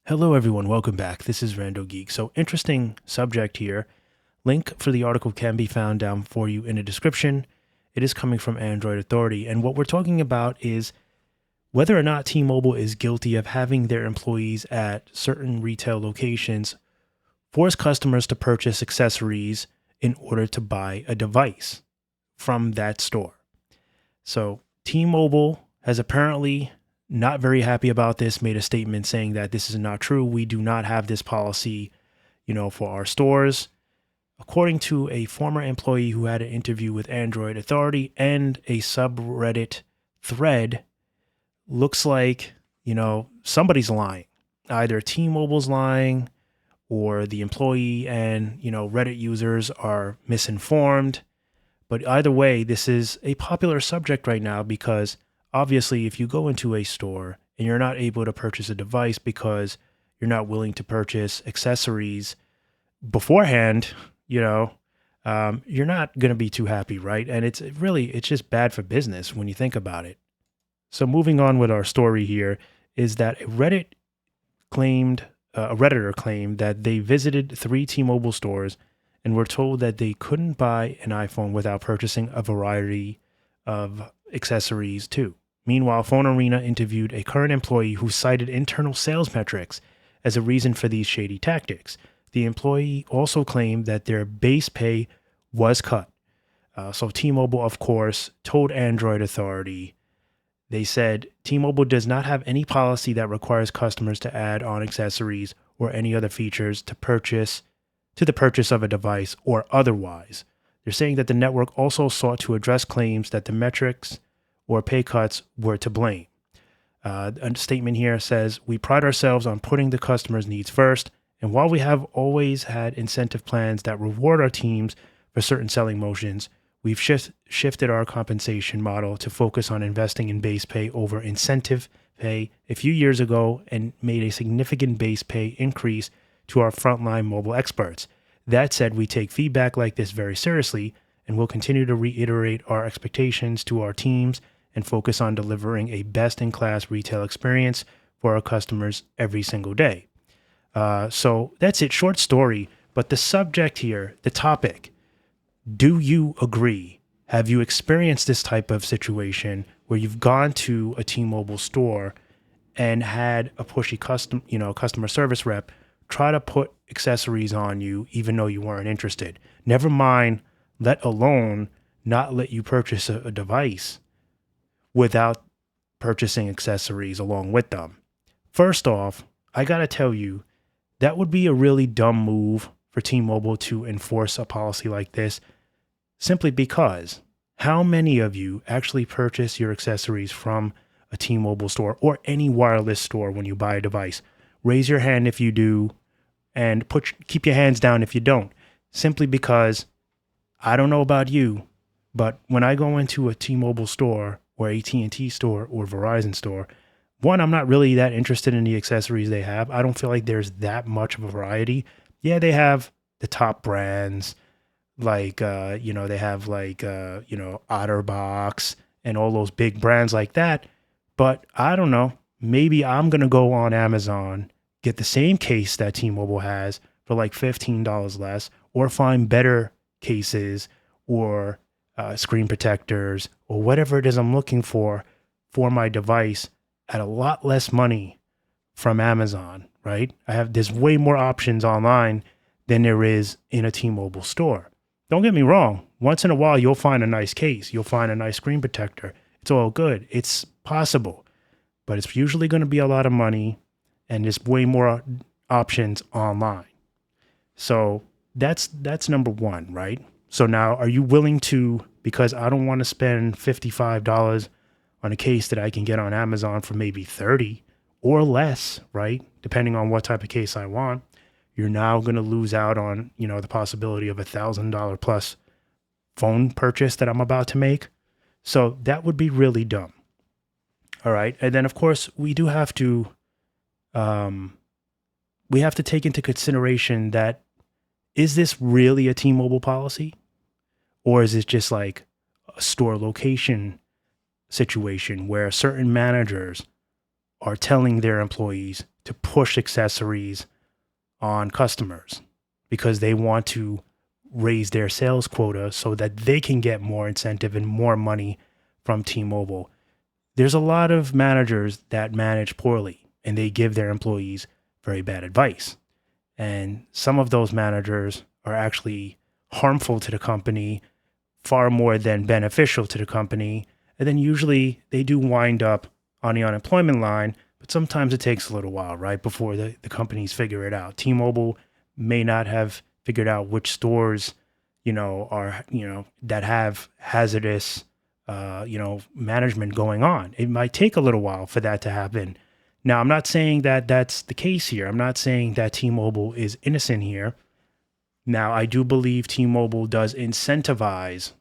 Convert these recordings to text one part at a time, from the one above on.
Hello, everyone. Welcome back. This is RandoGEEK. So, interesting subject here. Link for the article can be found down for you in the description. It is coming from Android Authority. And what we're talking about is whether or not T-Mobile is guilty of having their employees at certain retail locations force customers to purchase accessories in order to buy a device from that store. So, T-Mobile has apparently not very happy about this, made a statement saying that this is not true. We do not have this policy, for our stores. According to a former employee who had an interview with Android Authority and a subreddit thread, looks like, somebody's lying. Either T-Mobile's lying or the employee and, Reddit users are misinformed. But either way, this is a popular subject right now because obviously, if you go into a store and you're not able to purchase a device because you're not willing to purchase accessories beforehand, you're not going to be too happy, right? And it's just bad for business when you think about it. So moving on with our story here is that a Redditor claimed that they visited 3 T-Mobile stores and were told that they couldn't buy an iPhone without purchasing a variety of accessories too. Meanwhile, Phone Arena interviewed a current employee who cited internal sales metrics as a reason for these shady tactics. The employee also claimed that their base pay was cut. So T-Mobile, of course, told Android Authority, they said, T-Mobile does not have any policy that requires customers to add on accessories or any other features to the purchase of a device or otherwise. They're saying that the network also sought to address claims that the metrics or pay cuts were to blame. A statement here says, we pride ourselves on putting the customer's needs first, and while we have always had incentive plans that reward our teams for certain selling motions, we've shifted our compensation model to focus on investing in base pay over incentive pay a few years ago and made a significant base pay increase to our frontline mobile experts. That said, we take feedback like this very seriously and will continue to reiterate our expectations to our teams and focus on delivering a best-in-class retail experience for our customers every single day. So that's it, short story. But the subject here, the topic, do you agree? Have you experienced this type of situation where you've gone to a T-Mobile store and had a pushy customer service rep try to put accessories on you even though you weren't interested? Never mind, let alone not let you purchase a device without purchasing accessories along with them. First off, I gotta tell you, that would be a really dumb move for T-Mobile to enforce a policy like this, simply because how many of you actually purchase your accessories from a T-Mobile store or any wireless store when you buy a device? Raise your hand if you do, and keep your hands down if you don't. Simply because I don't know about you, but when I go into a T-Mobile store or AT&T store or Verizon store, one, I'm not really that interested in the accessories they have. I don't feel like there's that much of a variety. Yeah, they have the top brands, like, they have like, OtterBox and all those big brands like that. But I don't know, maybe I'm going to go on Amazon, get the same case that T-Mobile has for like $15 less, or find better cases or screen protectors or whatever it is I'm looking for my device at a lot less money from Amazon, right? There's way more options online than there is in a T-Mobile store. Don't get me wrong. Once in a while, you'll find a nice case. You'll find a nice screen protector. It's all good. It's possible, but it's usually going to be a lot of money, and there's way more options online. So that's number one, right? So now, are you willing to, because I don't want to spend $55 on a case that I can get on Amazon for maybe $30 or less, right? Depending on what type of case I want. You're now going to lose out on, the possibility of $1,000 plus phone purchase that I'm about to make. So that would be really dumb. All right. And then, of course, we do have to, take into consideration that, is this really a T-Mobile policy? Or is it just like a store location situation where certain managers are telling their employees to push accessories on customers because they want to raise their sales quota so that they can get more incentive and more money from T-Mobile. There's a lot of managers that manage poorly and they give their employees very bad advice. And some of those managers are actually harmful to the company far more than beneficial to the company. And then usually they do wind up on the unemployment line, but sometimes it takes a little while, right, before the companies figure it out. T-Mobile may not have figured out which stores, are, that have hazardous, management going on. It might take a little while for that to happen. Now, I'm not saying that that's the case here. I'm not saying that T-Mobile is innocent here. Now, I do believe T-Mobile does incentivize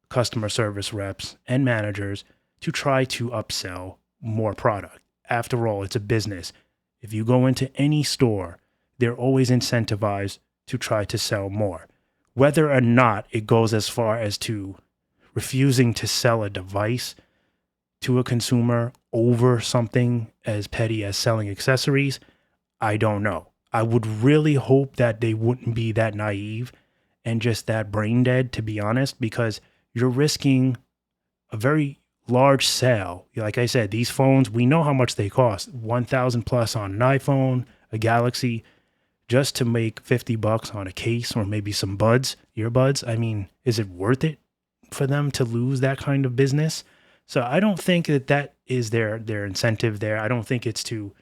customer service reps and managers to try to upsell more product. After all, it's a business. If you go into any store, they're always incentivized to try to sell more. Whether or not it goes as far as to refusing to sell a device to a consumer over something as petty as selling accessories, I don't know. I would really hope that they wouldn't be that naive and just that brain dead, to be honest, because you're risking a very large sale. Like I said, these phones, we know how much they cost. $1,000 plus on an iPhone, a Galaxy, just to make $50 on a case or maybe some earbuds. I mean, is it worth it for them to lose that kind of business? So I don't think that is their incentive there. I don't think it's to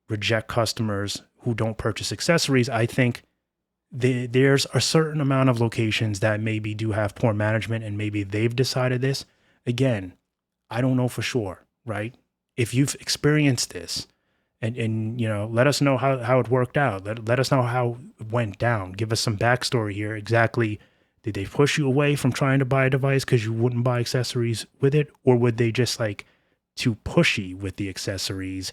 reject customers who don't purchase accessories. I think there's a certain amount of locations that maybe do have poor management and maybe they've decided this. Again, I don't know for sure, right? If you've experienced this and let us know how it worked out. Let us know how it went down. Give us some backstory here. Exactly, did they push you away from trying to buy a device because you wouldn't buy accessories with it? Or would they just like too pushy with the accessories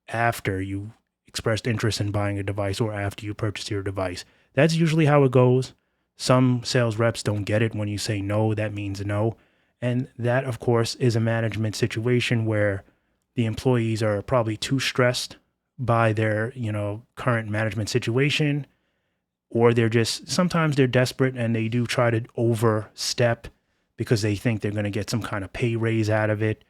after you expressed interest in buying a device or after you purchased your device? That's usually how it goes. Some sales reps don't get it. When you say no, that means no. And that, of course, is a management situation where the employees are probably too stressed by their, current management situation, or sometimes they're desperate and they do try to overstep because they think they're going to get some kind of pay raise out of it.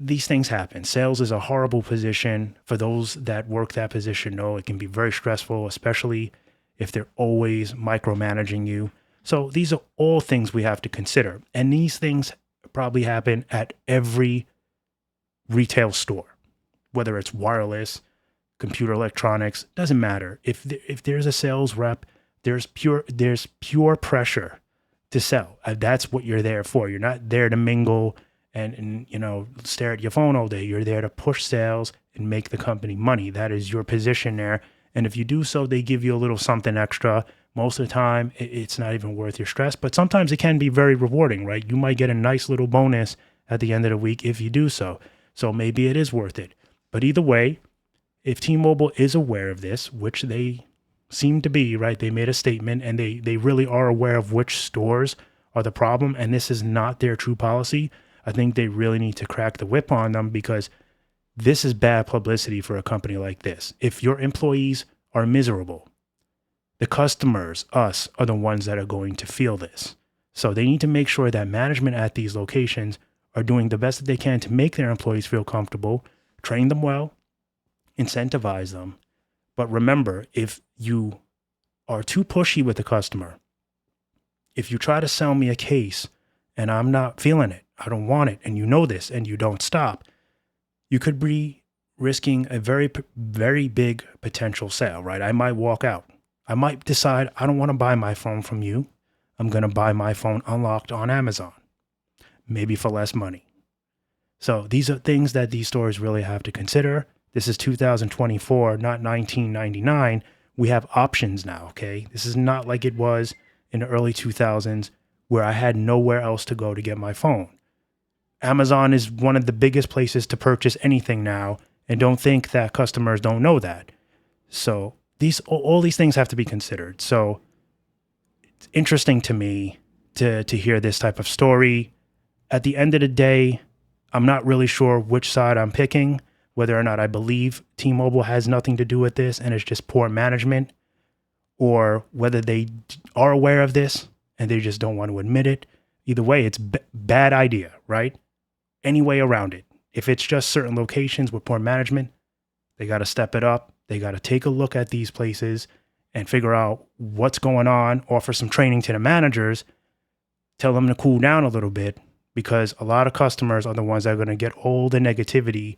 These things happen. Sales is a horrible position. For those that work that position know it can be very stressful, especially if they're always micromanaging you. So these are all things we have to consider. And these things probably happen at every retail store, whether it's wireless, computer electronics, doesn't matter. If there's a sales rep, there's pure pressure to sell. That's what you're there for. You're not there to mingle and stare at your phone all day. You're there to push sales and make the company money. That is your position there. And if you do so, they give you a little something extra. Most of the time, it's not even worth your stress, but sometimes it can be very rewarding, right? You might get a nice little bonus at the end of the week if you do so. So maybe it is worth it. But either way, if T-Mobile is aware of this, which they seem to be, right? They made a statement and they really are aware of which stores are the problem, and this is not their true policy. I think they really need to crack the whip on them because this is bad publicity for a company like this. If your employees are miserable, the customers, us, are the ones that are going to feel this. So they need to make sure that management at these locations are doing the best that they can to make their employees feel comfortable, train them well, incentivize them. But remember, if you are too pushy with the customer, if you try to sell me a case and I'm not feeling it, I don't want it, and you know this, and you don't stop, you could be risking a very, very big potential sale, right? I might walk out. I might decide I don't want to buy my phone from you. I'm going to buy my phone unlocked on Amazon, maybe for less money. So these are things that these stores really have to consider. This is 2024, not 1999. We have options now, okay? This is not like it was in the early 2000s where I had nowhere else to go to get my phone. Amazon is one of the biggest places to purchase anything now, and don't think that customers don't know that. So all these things have to be considered. So it's interesting to me to hear this type of story. At the end of the day, I'm not really sure which side I'm picking, whether or not I believe T-Mobile has nothing to do with this and it's just poor management, or whether they are aware of this and they just don't want to admit it. Either way, it's bad idea, right? Any way around it. If it's just certain locations with poor management, they got to step it up. They got to take a look at these places and figure out what's going on, offer some training to the managers, tell them to cool down a little bit, because a lot of customers are the ones that are going to get all the negativity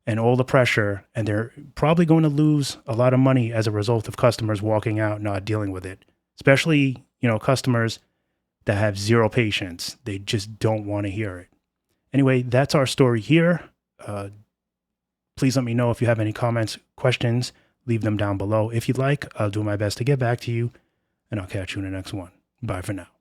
and all the pressure, and they're probably going to lose a lot of money as a result of customers walking out, not dealing with it. Especially, customers that have zero patience. They just don't want to hear it. Anyway, that's our story here. Please let me know if you have any comments, questions, leave them down below. If you'd like, I'll do my best to get back to you, and I'll catch you in the next one. Bye for now.